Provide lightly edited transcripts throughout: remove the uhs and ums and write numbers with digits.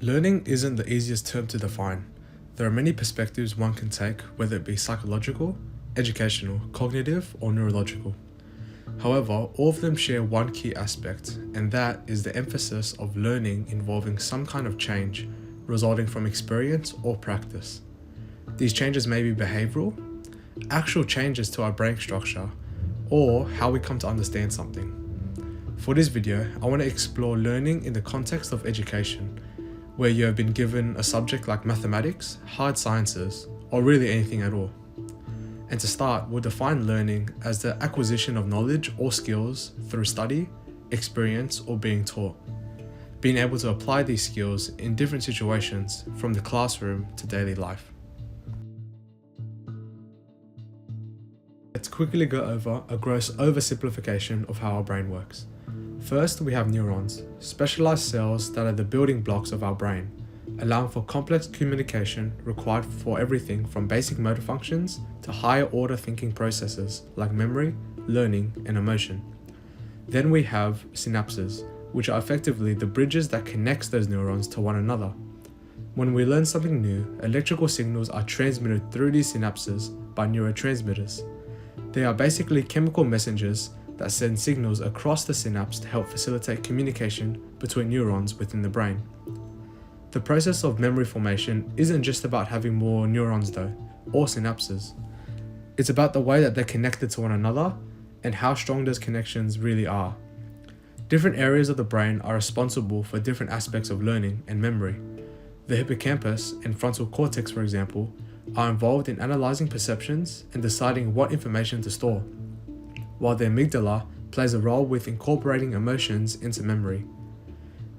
Learning isn't the easiest term to define. There are many perspectives one can take, whether it be psychological, educational, cognitive, or neurological. However, all of them share one key aspect, and that is the emphasis of learning involving some kind of change resulting from experience or practice. These changes may be behavioral, actual changes to our brain structure, or how we come to understand something. For this video, I want to explore learning in the context of education, where you have been given a subject like mathematics, hard sciences, or really anything at all. And to start, we'll define learning as the acquisition of knowledge or skills through study, experience, or being taught. Being able to apply these skills in different situations from the classroom to daily life. Let's quickly go over a gross oversimplification of how our brain works. First, we have neurons, specialized cells that are the building blocks of our brain, allowing for complex communication required for everything from basic motor functions to higher order thinking processes like memory, learning, and emotion. Then we have synapses, which are effectively the bridges that connects those neurons to one another. When we learn something new, electrical signals are transmitted through these synapses by neurotransmitters. They are basically chemical messengers that send signals across the synapse to help facilitate communication between neurons within the brain. The process of memory formation isn't just about having more neurons though, or synapses. It's about the way that they're connected to one another and how strong those connections really are. Different areas of the brain are responsible for different aspects of learning and memory. The hippocampus and frontal cortex, for example, are involved in analyzing perceptions and deciding what information to store, while the amygdala plays a role with incorporating emotions into memory.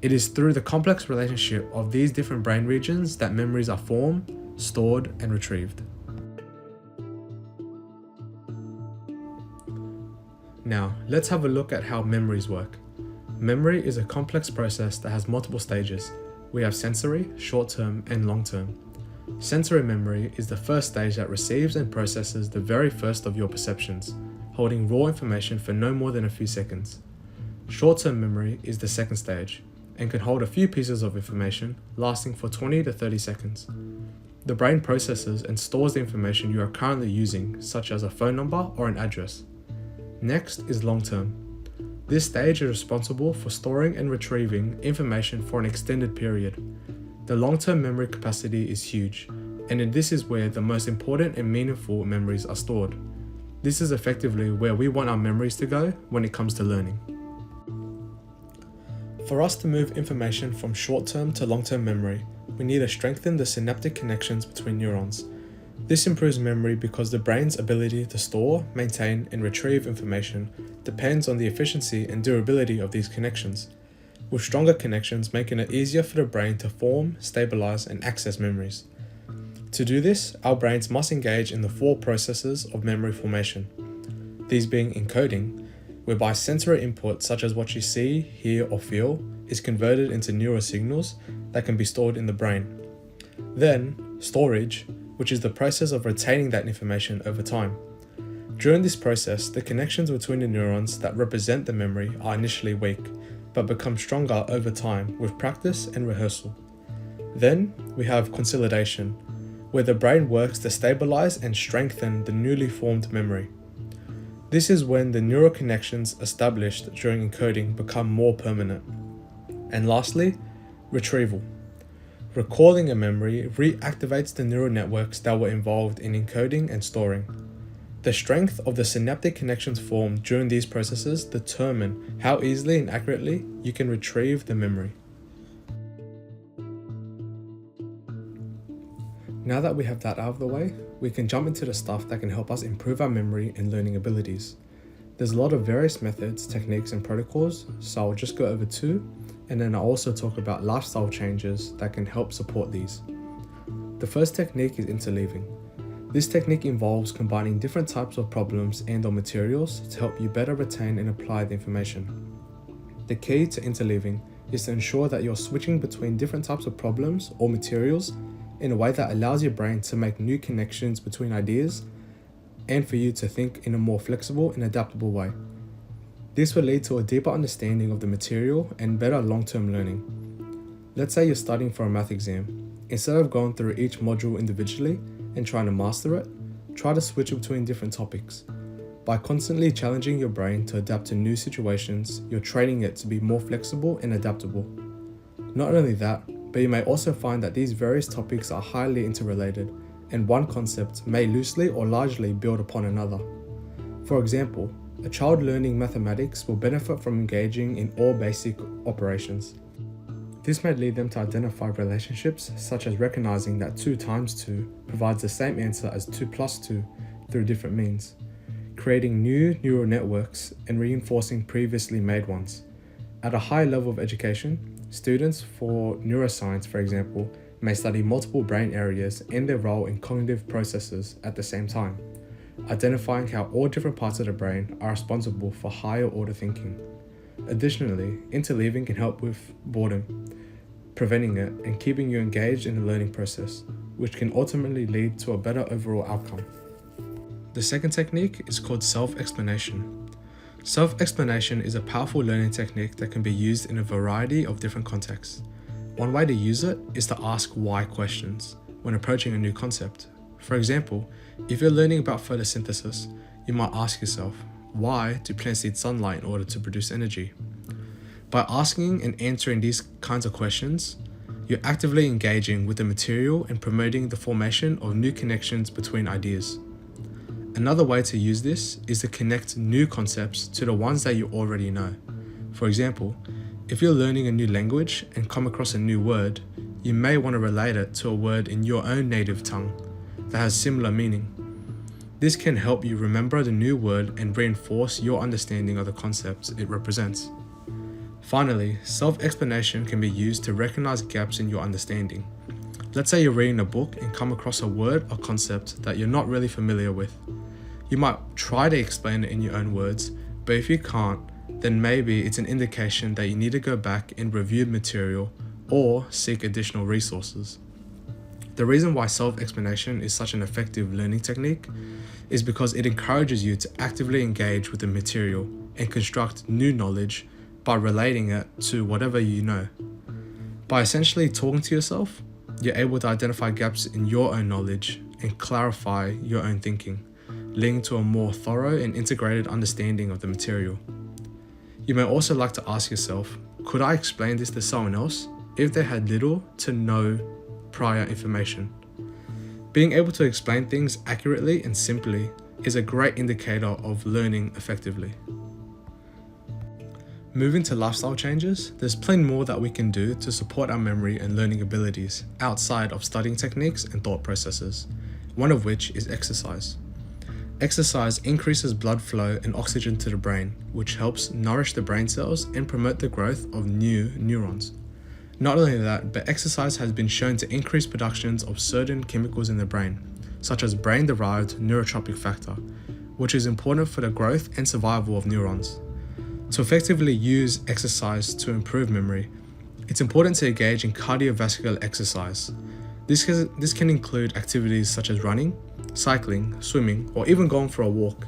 It is through the complex relationship of these different brain regions that memories are formed, stored, and retrieved. Now, let's have a look at how memories work. Memory is a complex process that has multiple stages. We have sensory, short-term, and long-term. Sensory memory is the first stage that receives and processes the very first of your perceptions, holding raw information for no more than a few seconds. Short-term memory is the second stage, and can hold a few pieces of information lasting for 20 to 30 seconds. The brain processes and stores the information you are currently using, such as a phone number or an address. Next is long-term. This stage is responsible for storing and retrieving information for an extended period. The long-term memory capacity is huge, and this is where the most important and meaningful memories are stored. This is effectively where we want our memories to go when it comes to learning. For us to move information from short-term to long-term memory, we need to strengthen the synaptic connections between neurons. This improves memory because the brain's ability to store, maintain, and retrieve information depends on the efficiency and durability of these connections, with stronger connections making it easier for the brain to form, stabilize, and access memories. To do this, our brains must engage in the four processes of memory formation. These being encoding, whereby sensory input such as what you see, hear, or feel is converted into neural signals that can be stored in the brain. Then, storage, which is the process of retaining that information over time. During this process, the connections between the neurons that represent the memory are initially weak, but become stronger over time with practice and rehearsal. Then, we have consolidation, where the brain works to stabilize and strengthen the newly formed memory. This is when the neural connections established during encoding become more permanent. And lastly, retrieval. Recalling a memory reactivates the neural networks that were involved in encoding and storing. The strength of the synaptic connections formed during these processes determine how easily and accurately you can retrieve the memory. Now that we have that out of the way, we can jump into the stuff that can help us improve our memory and learning abilities. There's a lot of various methods, techniques, and protocols, so I'll just go over two, and then I'll also talk about lifestyle changes that can help support these. The first technique is interleaving. This technique involves combining different types of problems and/or materials to help you better retain and apply the information. The key to interleaving is to ensure that you're switching between different types of problems or materials in a way that allows your brain to make new connections between ideas and for you to think in a more flexible and adaptable way. This will lead to a deeper understanding of the material and better long-term learning. Let's say you're studying for a math exam. Instead of going through each module individually and trying to master it, try to switch between different topics. By constantly challenging your brain to adapt to new situations, you're training it to be more flexible and adaptable. Not only that, but you may also find that these various topics are highly interrelated, and one concept may loosely or largely build upon another. For example, a child learning mathematics will benefit from engaging in all basic operations. This may lead them to identify relationships, such as recognizing that 2 times 2 provides the same answer as 2 plus 2 through different means, creating new neural networks and reinforcing previously made ones. At a high level of education, students for neuroscience, for example, may study multiple brain areas and their role in cognitive processes at the same time, identifying how all different parts of the brain are responsible for higher order thinking. Additionally, interleaving can help with boredom, preventing it and keeping you engaged in the learning process, which can ultimately lead to a better overall outcome. The second technique is called self-explanation. Self-explanation is a powerful learning technique that can be used in a variety of different contexts. One way to use it is to ask why questions when approaching a new concept. For example, if you're learning about photosynthesis, you might ask yourself, why do plants need sunlight in order to produce energy? By asking and answering these kinds of questions, you're actively engaging with the material and promoting the formation of new connections between ideas. Another way to use this is to connect new concepts to the ones that you already know. For example, if you're learning a new language and come across a new word, you may want to relate it to a word in your own native tongue that has similar meaning. This can help you remember the new word and reinforce your understanding of the concepts it represents. Finally, self-explanation can be used to recognize gaps in your understanding. Let's say you're reading a book and come across a word or concept that you're not really familiar with. You might try to explain it in your own words, but if you can't, then maybe it's an indication that you need to go back and review material or seek additional resources. The reason why self-explanation is such an effective learning technique is because it encourages you to actively engage with the material and construct new knowledge by relating it to whatever you know. By essentially talking to yourself, you're able to identify gaps in your own knowledge and clarify your own thinking, leading to a more thorough and integrated understanding of the material. You may also like to ask yourself, could I explain this to someone else if they had little to no prior information? Being able to explain things accurately and simply is a great indicator of learning effectively. Moving to lifestyle changes, there's plenty more that we can do to support our memory and learning abilities outside of studying techniques and thought processes, one of which is exercise. Exercise increases blood flow and oxygen to the brain, which helps nourish the brain cells and promote the growth of new neurons. Not only that, but exercise has been shown to increase productions of certain chemicals in the brain, such as brain-derived neurotrophic factor, which is important for the growth and survival of neurons. To effectively use exercise to improve memory, it's important to engage in cardiovascular exercise. This can include activities such as running, cycling, swimming, or even going for a walk.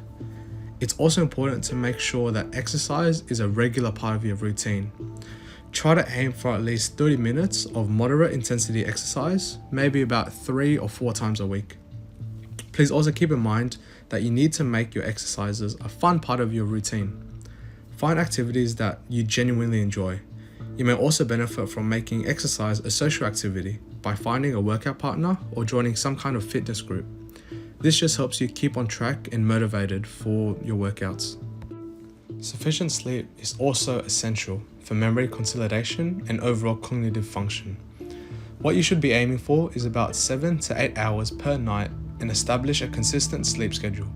It's also important to make sure that exercise is a regular part of your routine. Try to aim for at least 30 minutes of moderate intensity exercise, maybe about 3 or 4 times a week. Please also keep in mind that you need to make your exercises a fun part of your routine. Find activities that you genuinely enjoy. You may also benefit from making exercise a social activity by finding a workout partner or joining some kind of fitness group. This just helps you keep on track and motivated for your workouts. Sufficient sleep is also essential for memory consolidation and overall cognitive function. What you should be aiming for is about 7 to 8 hours per night and establish a consistent sleep schedule.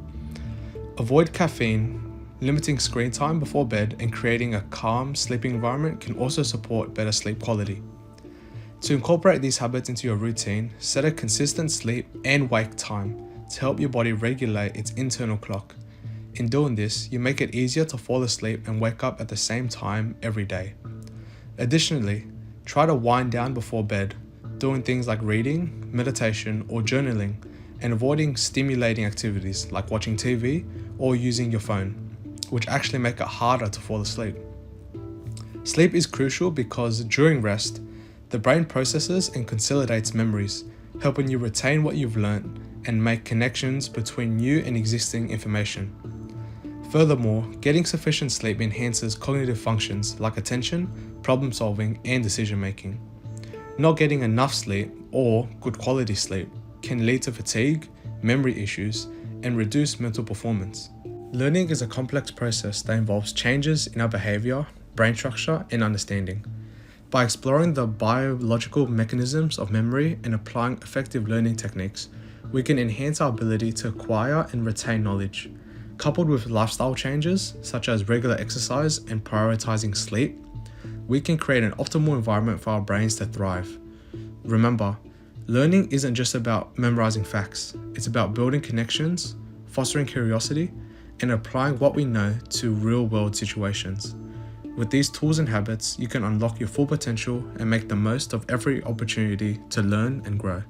Avoid caffeine. Limiting screen time before bed and creating a calm sleeping environment can also support better sleep quality. To incorporate these habits into your routine, set a consistent sleep and wake time to help your body regulate its internal clock. In doing this, you make it easier to fall asleep and wake up at the same time every day. Additionally, try to wind down before bed, doing things like reading, meditation, or journaling, and avoiding stimulating activities like watching TV or using your phone, which actually make it harder to fall asleep. Sleep is crucial because during rest, The brain processes and consolidates memories, helping you retain what you've learned and make connections between new and existing information. Furthermore, getting sufficient sleep enhances cognitive functions like attention, problem solving, and decision making. Not getting enough sleep or good quality sleep can lead to fatigue, memory issues, and reduced mental performance. Learning is a complex process that involves changes in our behavior, brain structure, and understanding. By exploring the biological mechanisms of memory and applying effective learning techniques, we can enhance our ability to acquire and retain knowledge. Coupled with lifestyle changes, such as regular exercise and prioritizing sleep, we can create an optimal environment for our brains to thrive. Remember, learning isn't just about memorizing facts, it's about building connections, fostering curiosity, and applying what we know to real-world situations. With these tools and habits, you can unlock your full potential and make the most of every opportunity to learn and grow.